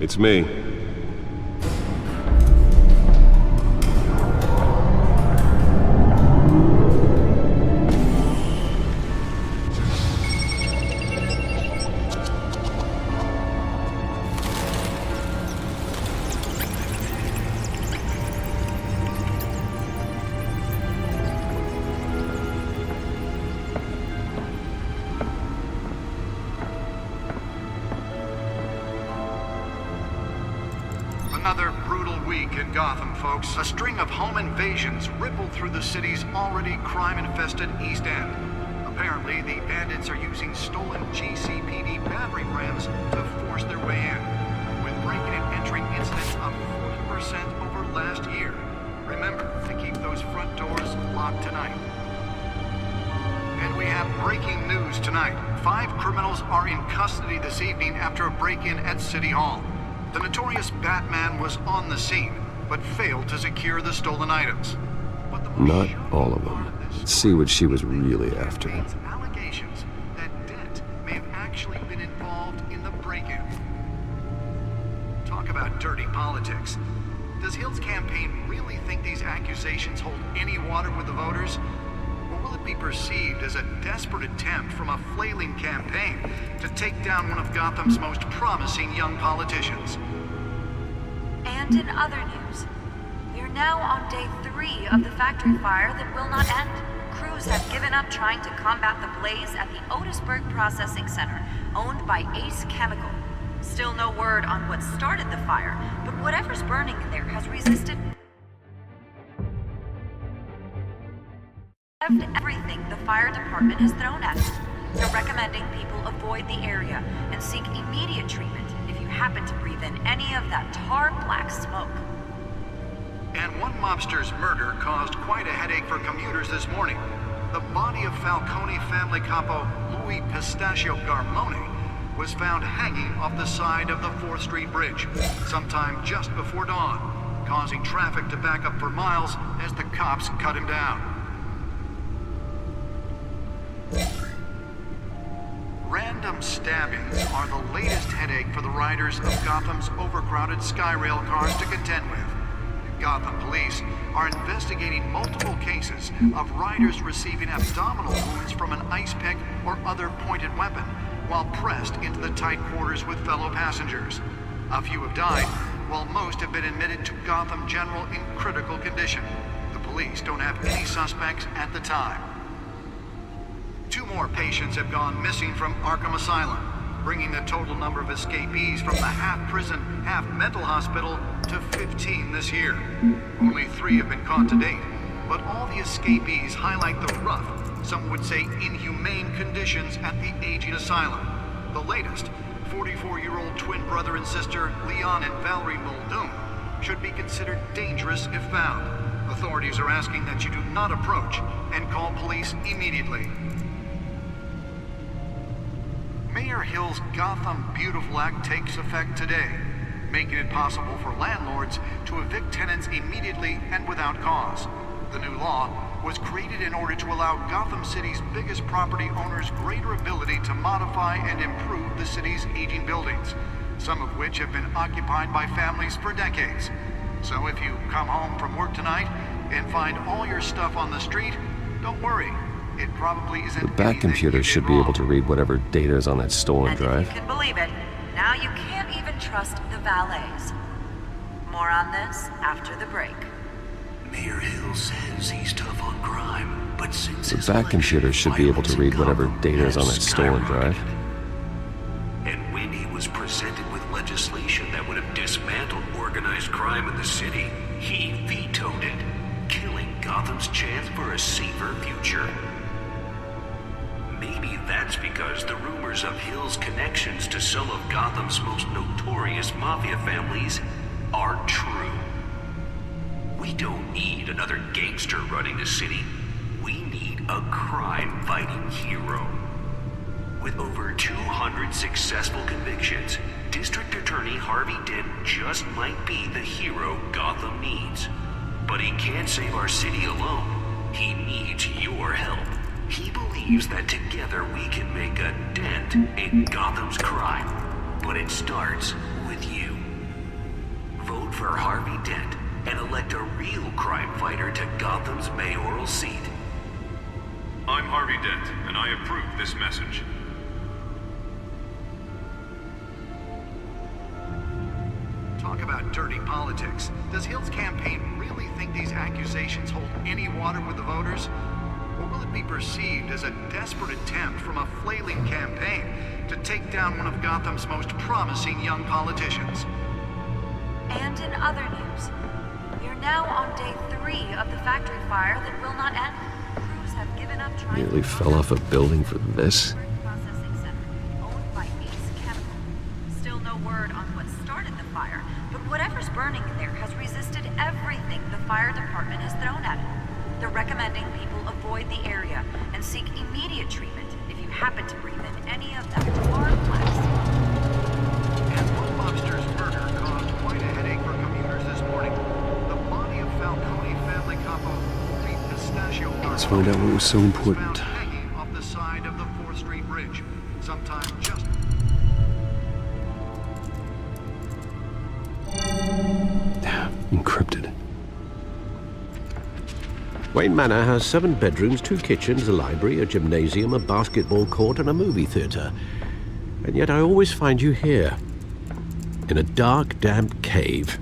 It's me. Another brutal week in Gotham, folks. A string of home invasions rippled through the city's already crime-infested East End. Apparently, the bandits are using stolen GCPD battering rams to force their way in, with breaking and entering incidents up 40% over last year. Remember to keep those front doors locked tonight. And we have breaking news tonight. 5 criminals are in custody this evening after a break-in at City Hall. The notorious Batman was on the scene, but failed to secure the stolen items. But the Not all of them. Let's see what she was really after. Allegations that Dent may have actually been involved in the break-in. Talk about dirty politics. Does Hill's campaign really think these accusations hold any water with the voters? Or will it be perceived as a desperate attempt from a flailing campaign to take down one of Gotham's most promising young politicians? And in other news, we are now on day 3 of the factory fire that will not end. Crews have given up trying to combat the blaze at the Otisburg Processing Center, owned by Ace Chemical. Still no word on what started the fire, but whatever's burning in there has resisted everything the fire department has thrown at it. They're recommending people avoid the area and seek immediate treatment if you happen to breathe in any of that tar black smoke. And one mobster's murder caused quite a headache for commuters this morning. The body of Falcone family capo Louis Pistachio Garmone was found hanging off the side of the 4th Street Bridge sometime just before dawn, causing traffic to back up for miles as the cops cut him down. Random stabbings are the latest headache for the riders of Gotham's overcrowded Skyrail cars to contend with. Gotham police are investigating multiple cases of riders receiving abdominal wounds from an ice pick or other pointed weapon while pressed into the tight quarters with fellow passengers. A few have died, while most have been admitted to Gotham General in critical condition. The police don't have any suspects at the time. 2 more patients have gone missing from Arkham Asylum, bringing the total number of escapees from the half-prison, half-mental hospital to 15 this year. Only 3 have been caught to date, but all the escapees highlight the rough, some would say inhumane conditions at the aging asylum. The latest, 44-year-old twin brother and sister Leon and Valerie Muldoon, should be considered dangerous if found. Authorities are asking that you do not approach and call police immediately. Mayor Hill's Gotham Beautiful Act takes effect today, making it possible for landlords to evict tenants immediately and without cause. The new law was created in order to allow Gotham City's biggest property owners greater ability to modify and improve the city's aging buildings, some of which have been occupied by families for decades. So if you come home from work tonight and find all your stuff on the street, don't worry. It probably isn't. The back computer should be able to read whatever data is on that stolen drive. If you can believe it, now you can't even trust the valets. More on this after the break. Mayor Hill says he's tough on crime, but since The back computer should be able to read whatever data is on that stolen drive. And when he was presented with legislation that would have dismantled organized crime in the city, he vetoed it, killing Gotham's chance for a safer future. Maybe that's because the rumors of Hill's connections to some of Gotham's most notorious mafia families are true. We don't need another gangster running the city. We need a crime-fighting hero. With over 200 successful convictions, District Attorney Harvey Dent just might be the hero Gotham needs. But he can't save our city alone. He needs your help. He believes that together we can make a dent in Gotham's crime. But it starts with you. vote for Harvey Dent and elect a real crime fighter to Gotham's mayoral seat. I'm Harvey Dent, and I approve this message. Talk about dirty politics. Does Hill's campaign really think these accusations hold any water with the voters? Or will it be perceived as a desperate attempt from a flailing campaign to take down one of Gotham's most promising young politicians? And in other news, we're now on day 3 of the factory fire that will not end. Crews have given up trying Nearly to fell off a building for this. processing center owned by Ace Chemical. Still no word on what started the fire, but whatever's burning in there has resisted everything the fire department has thrown at it. They're recommending people avoid the area and seek immediate treatment if you happen to breathe in any of that tar blast. And one lobster's murder caused quite a headache for commuters this morning. The body of Falcone family couple, the pistachio nut Let's find out what was so was important. found hanging off the side of the 4th Street Bridge, sometime just... Encrypted. Wayne Manor has 7 bedrooms, 2 kitchens, a library, a gymnasium, a basketball court, and a movie theatre. And yet I always find you here, in a dark, damp cave,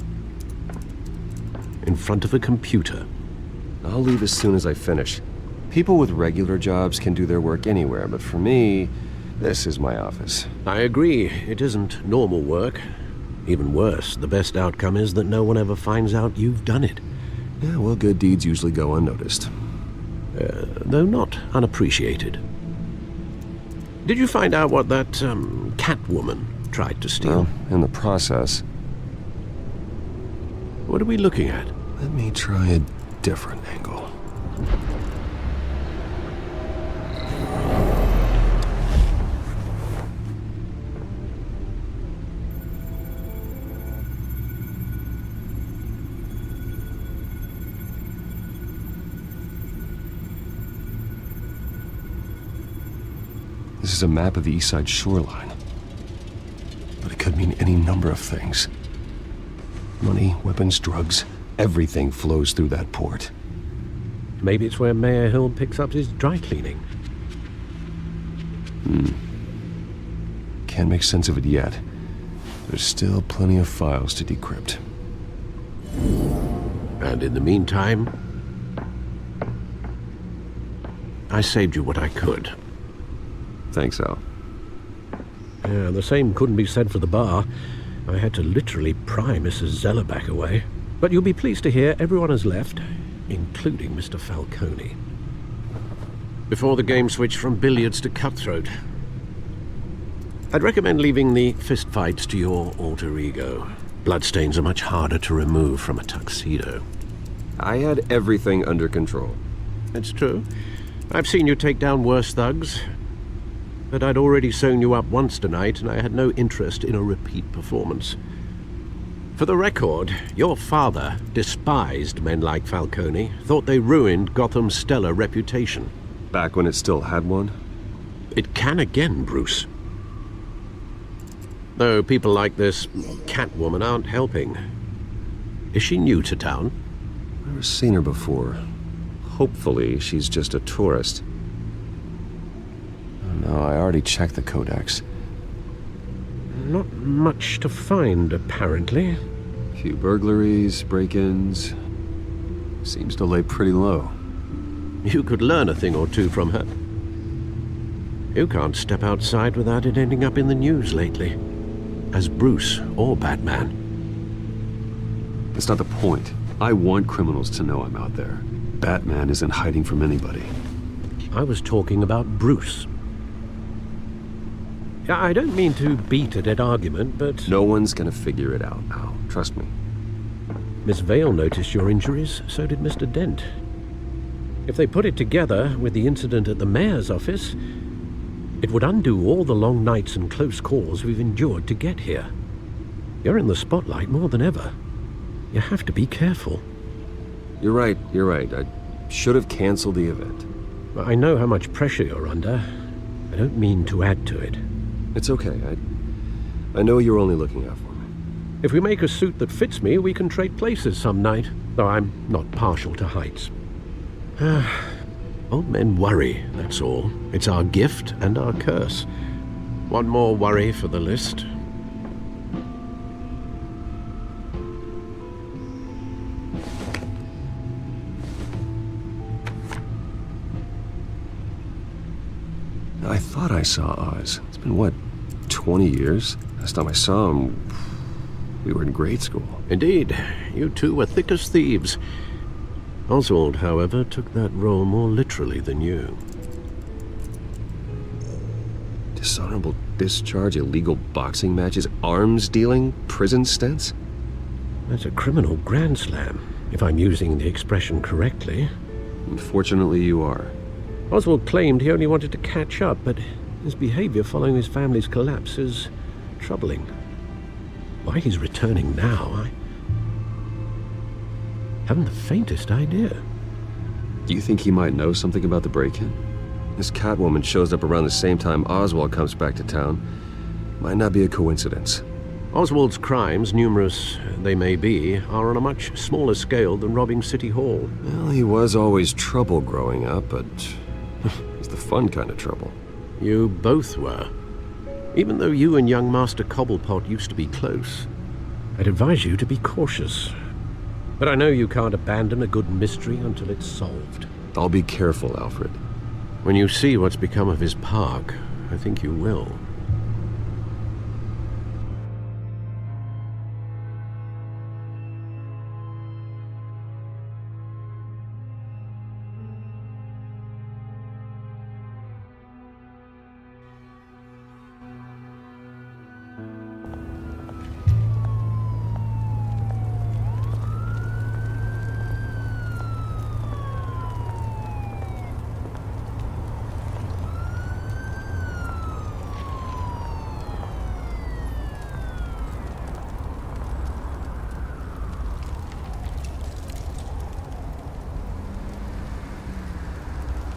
in front of a computer. I'll leave as soon as I finish. People with regular jobs can do their work anywhere, but for me, this is my office. I agree, it isn't normal work. Even worse, the best outcome is that no one ever finds out you've done it. Yeah, well, good deeds usually go unnoticed. Though not unappreciated. Did you find out what that, Catwoman tried to steal? Well, in the process, What are we looking at? let me try a different angle. This is a map of the East Side shoreline. But it could mean any number of things. Money, weapons, drugs, everything flows through that port. Maybe it's where Mayor Hill picks up his dry cleaning. Can't make sense of it yet. There's still plenty of files to decrypt. And in the meantime, I saved you what I could. Thanks, Al. Yeah, the same couldn't be said for the bar. I had to literally pry Mrs. Zellerback away. But you'll be pleased to hear everyone has left, including Mr. Falcone. Before the game switched from billiards to cutthroat. I'd recommend leaving the fistfights to your alter ego. Bloodstains are much harder to remove from a tuxedo. I had everything under control. It's true. I've seen you take down worse thugs. But I'd already sewn you up once tonight, and I had no interest in a repeat performance. For the record, your father despised men like Falcone, thought they ruined Gotham's stellar reputation. Back when it still had one? It can again, Bruce. Though people like this Catwoman aren't helping. Is she new to town? Never seen her before. Hopefully, she's just a tourist. Oh, no, I already checked the codex. Not much to find, apparently. Few burglaries, break-ins. Seems to lay pretty low. You could learn a thing or two from her. You can't step outside without it ending up in the news lately. As Bruce or Batman. That's not the point. I want criminals to know I'm out there. Batman isn't hiding from anybody. I was talking about Bruce. I don't mean to beat a dead argument, but... No one's gonna figure it out, Al. Trust me. Miss Vale noticed your injuries, so did Mr. Dent. If they put it together with the incident at the mayor's office, it would undo all the long nights and close calls we've endured to get here. You're in the spotlight more than ever. You have to be careful. You're right. I should have canceled the event. I know how much pressure you're under. I don't mean to add to it. It's okay. I know you're only looking out for me. If we make a suit that fits me, we can trade places some night, though I'm not partial to heights. Old men worry, that's all. It's our gift and our curse. One more worry for the list. I thought I saw Oz. It's been, what, 20 years? Last time I saw him, we were in grade school. Indeed, you two were thick as thieves. Oswald, however, took that role more literally than you. Dishonorable discharge, illegal boxing matches, arms dealing, prison stints? That's a criminal grand slam, if I'm using the expression correctly. Unfortunately, you are. Oswald claimed he only wanted to catch up, but his behavior following his family's collapse is troubling. Why he's returning now, I haven't the faintest idea. Do you think he might know something about the break-in? This Catwoman shows up around the same time Oswald comes back to town. Might not be a coincidence. Oswald's crimes, numerous they may be, are on a much smaller scale than robbing City Hall. Well, he was always trouble growing up, but it's the fun kind of trouble. You both were. Even though you and young Master Cobblepot used to be close, I'd advise you to be cautious. But I know you can't abandon a good mystery until it's solved. I'll be careful, Alfred. When you see what's become of his park, I think you will.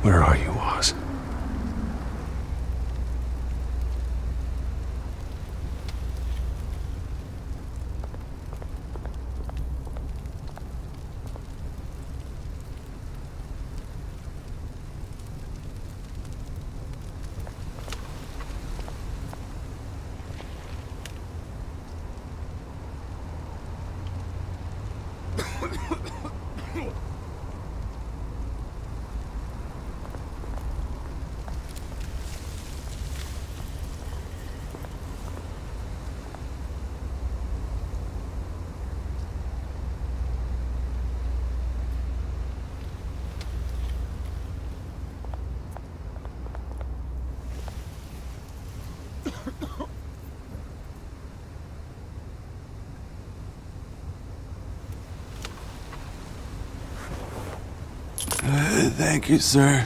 Where are you, Oz? Thank you, sir.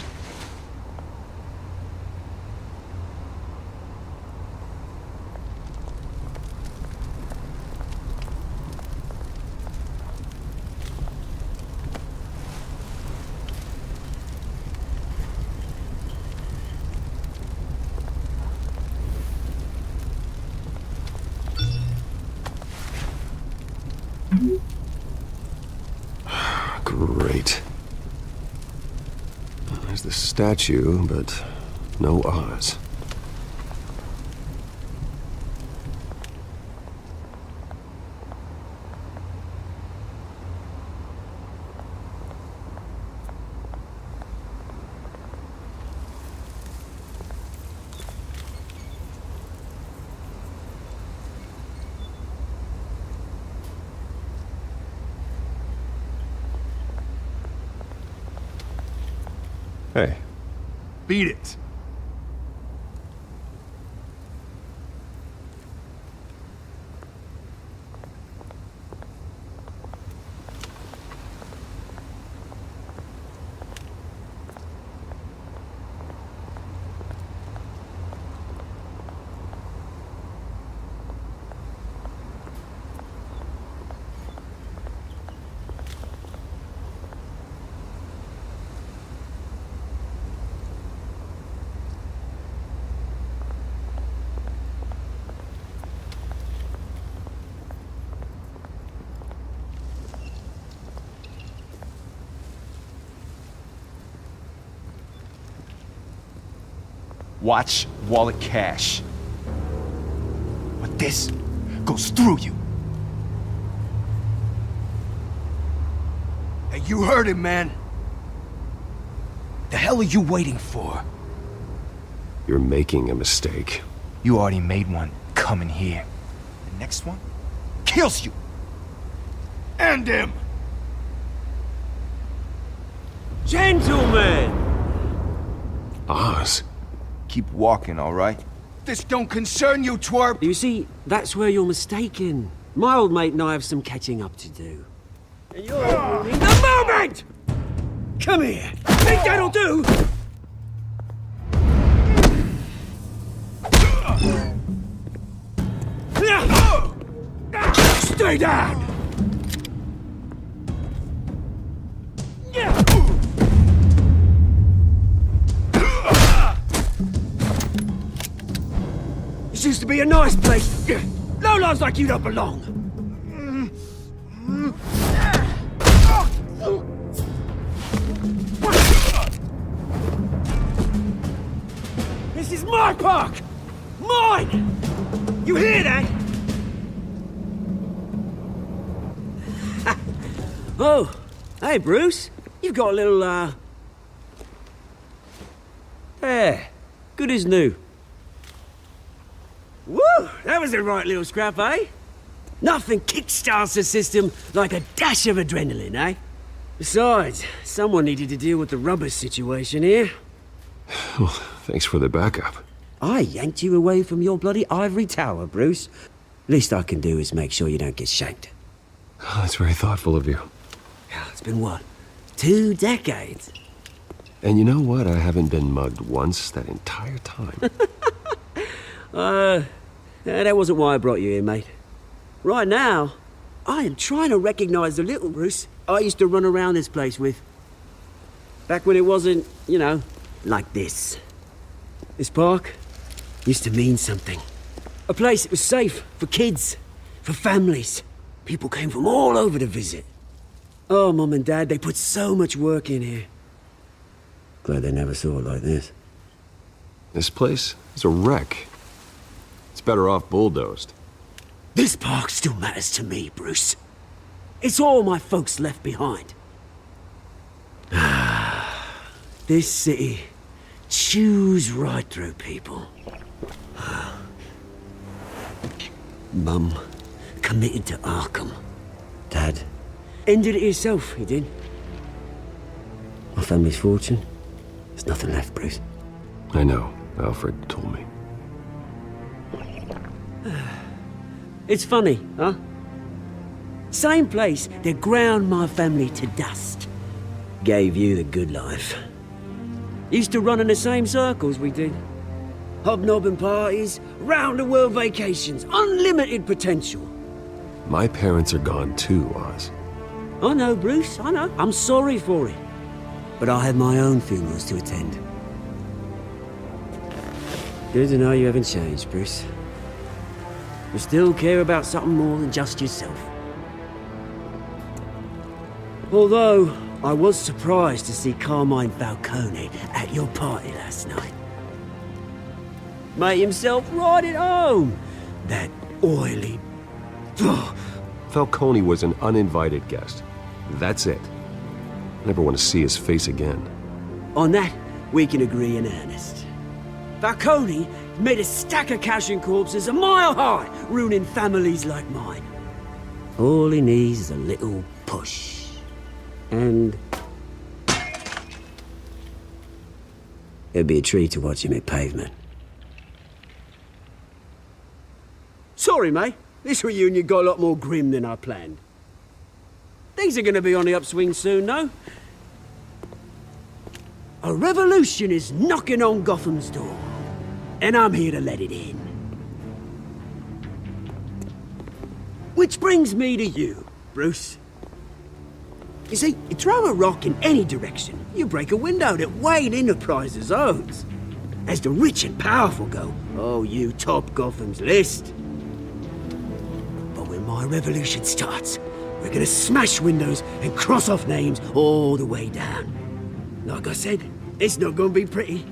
Great. There's the statue, but no Oz. Hey. Beat it. Watch wallet cash. But this goes through you. Hey, you heard him, man. The hell are you waiting for? You're making a mistake. You already made one coming here. The next one kills you. End him! Gentlemen! Oz. Keep walking, all right? This don't concern you, twerp! You see, that's where you're mistaken. My old mate and I have some catching up to do. And you're ruining the moment! Come here! Think that'll do? Stay down! This used to be a nice place. Lowlifes like you don't belong. This is my park! Mine! You hear that? Oh, hey Bruce. You've got a little, There. Good as new. Woo! That was a right little scrap, eh? Nothing kickstarts the system like a dash of adrenaline, eh? Besides, someone needed to deal with the rubber situation here. Well, thanks for the backup. I yanked you away from your bloody ivory tower, Bruce. Least I can do is make sure you don't get shanked. Oh, that's very thoughtful of you. It's been what? 2 decades? And you know what? I haven't been mugged once that entire time. That wasn't why I brought you here, mate. Right now, I am trying to recognize the little Bruce I used to run around this place with. Back when it wasn't, you know, like this. This park used to mean something. A place that was safe for kids, for families. People came from all over to visit. Oh, Mum and Dad, they put so much work in here. Glad they never saw it like this. This place is a wreck. It's better off bulldozed. This park still matters to me, Bruce. It's all my folks left behind. This city chews right through people. Mum committed to Arkham. Dad ended it himself, he did. My family's fortune, there's nothing left, Bruce. I know. Alfred told me. It's funny, huh? Same place that ground my family to dust. Gave you the good life. Used to run in the same circles we did. Hobnobbing parties, round-the-world vacations, unlimited potential. My parents are gone too, Oz. I know, Bruce, I know. I'm sorry for it. But I have my own funerals to attend. Good to know you haven't changed, Bruce. You still care about something more than just yourself. Although, I was surprised to see Carmine Falcone at your party last night. Made himself right at home. That oily... Falcone was an uninvited guest. That's it. Never want to see his face again. On that, we can agree in earnest. Falcone made a stack of cash and corpses a mile high, ruining families like mine. All he needs is a little push. And... it'd be a treat to watch him hit pavement. Sorry, mate. This reunion got a lot more grim than I planned. Things are gonna be on the upswing soon, though. A revolution is knocking on Gotham's door. And I'm here to let it in. Which brings me to you, Bruce. You see, you throw a rock in any direction, you break a window that Wayne Enterprises owns. As the rich and powerful go, oh, you top Gotham's list. But when my revolution starts, we're gonna smash windows and cross off names all the way down. Like I said, it's not gonna be pretty.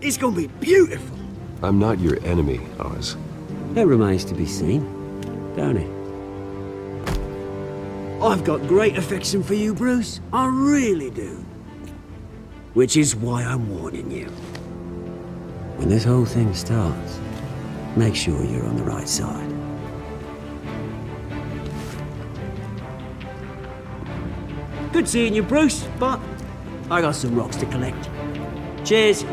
It's gonna be beautiful. I'm not your enemy, Oz. That remains to be seen, don't it? I've got great affection for you, Bruce. I really do. Which is why I'm warning you. When this whole thing starts, make sure you're on the right side. Good seeing you, Bruce, but I got some rocks to collect. Cheers.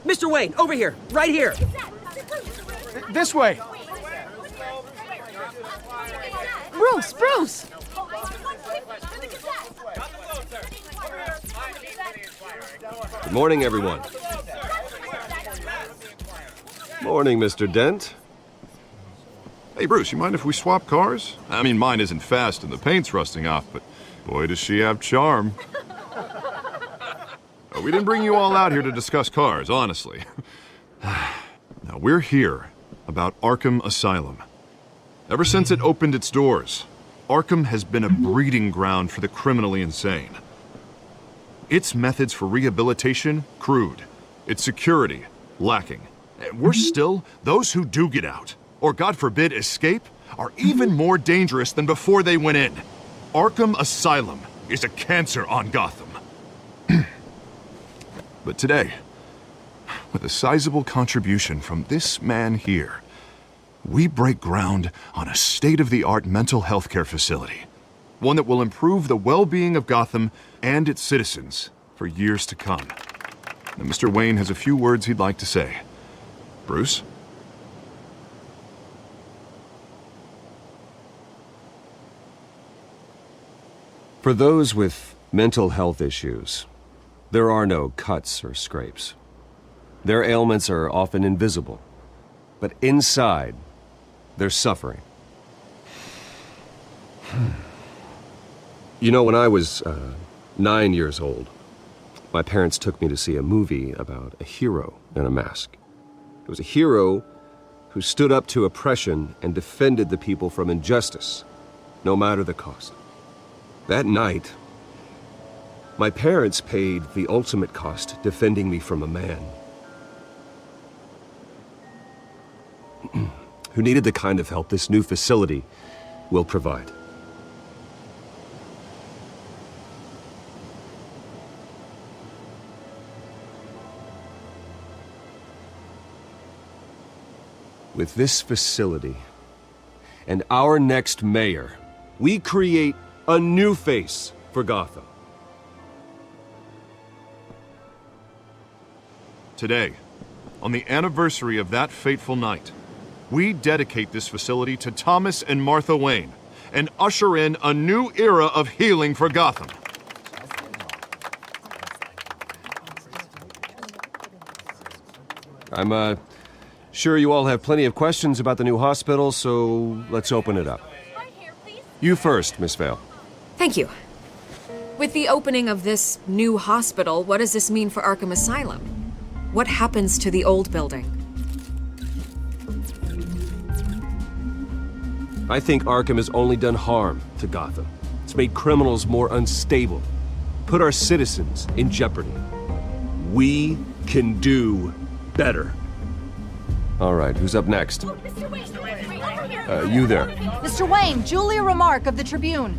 Mr. Wayne, over here, right here. This way. Bruce! Good morning, everyone. Morning, Mr. Dent. Hey, Bruce, you mind if we swap cars? I mean, mine isn't fast and the paint's rusting off, but boy, does she have charm. We didn't bring you all out here to discuss cars, honestly. Now, we're here about Arkham Asylum. Ever since it opened its doors, Arkham has been a breeding ground for the criminally insane. Its methods for rehabilitation, crude. Its security, lacking. And worse still, those who do get out, or God forbid, escape, are even more dangerous than before they went in. Arkham Asylum is a cancer on Gotham. But today, with a sizable contribution from this man here, we break ground on a state-of-the-art mental health care facility. One that will improve the well-being of Gotham and its citizens for years to come. Now, Mr. Wayne has a few words he'd like to say. Bruce? For those with mental health issues, there are no cuts or scrapes. Their ailments are often invisible, but inside, they're suffering. You know, when I was 9 years old, my parents took me to see a movie about a hero in a mask. It was a hero who stood up to oppression and defended the people from injustice, no matter the cost. That night, my parents paid the ultimate cost defending me from a man who needed the kind of help this new facility will provide. With this facility and our next mayor, we create a new face for Gotham. Today, on the anniversary of that fateful night, we dedicate this facility to Thomas and Martha Wayne and usher in a new era of healing for Gotham. I'm sure you all have plenty of questions about the new hospital, so let's open it up. You first, Miss Vale. Thank you. With the opening of this new hospital, what does this mean for Arkham Asylum? What happens to the old building? I think Arkham has only done harm to Gotham. It's made criminals more unstable, put our citizens in jeopardy. We can do better. All right, who's up next? You there. Mr. Wayne, Julia Remark of the Tribune.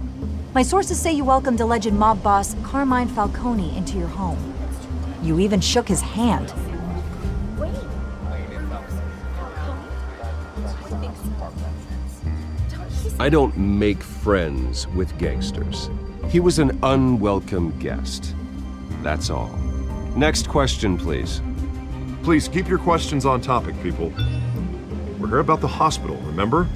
My sources say you welcomed alleged mob boss Carmine Falcone into your home. You even shook his hand. I don't make friends with gangsters. He was an unwelcome guest. That's all. Next question, please. Please keep your questions on topic, people. We're here about the hospital, remember?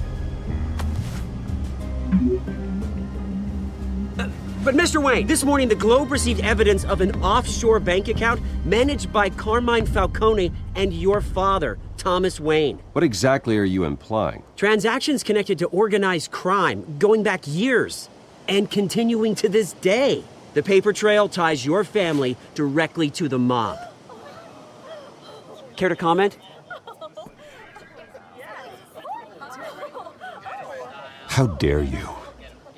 But Mr. Wayne, this morning the Globe received evidence of an offshore bank account managed by Carmine Falcone and your father, Thomas Wayne. What exactly are you implying? Transactions connected to organized crime going back years and continuing to this day. The paper trail ties your family directly to the mob. Care to comment? How dare you?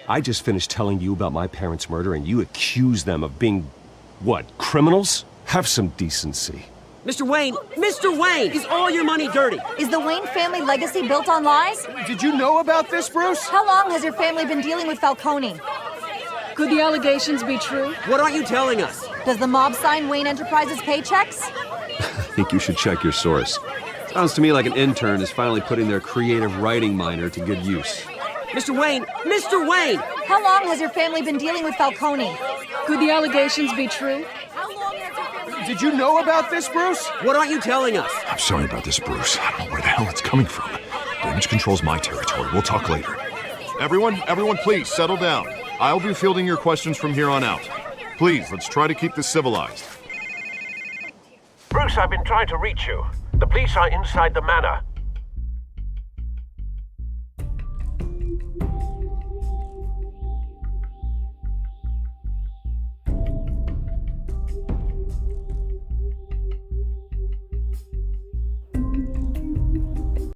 I just finished telling you about my parents' murder and you accuse them of being, what, criminals? Have some decency. Mr. Wayne, is all your money dirty? Is the Wayne family legacy built on lies? Did you know about this, Bruce? How long has your family been dealing with Falcone? Could the allegations be true? What aren't you telling us? Does the mob sign Wayne Enterprises paychecks? I think you should check your source. Sounds to me like an intern is finally putting their creative writing minor to good use. Mr. Wayne! How long has your family been dealing with Falcone? Could the allegations be true? Did you know about this, Bruce? What aren't you telling us? I'm sorry about this, Bruce. I don't know where the hell it's coming from. Damage control's my territory. We'll talk later. Everyone, please, settle down. I'll be fielding your questions from here on out. Please, let's try to keep this civilized. Bruce, I've been trying to reach you. The police are inside the manor.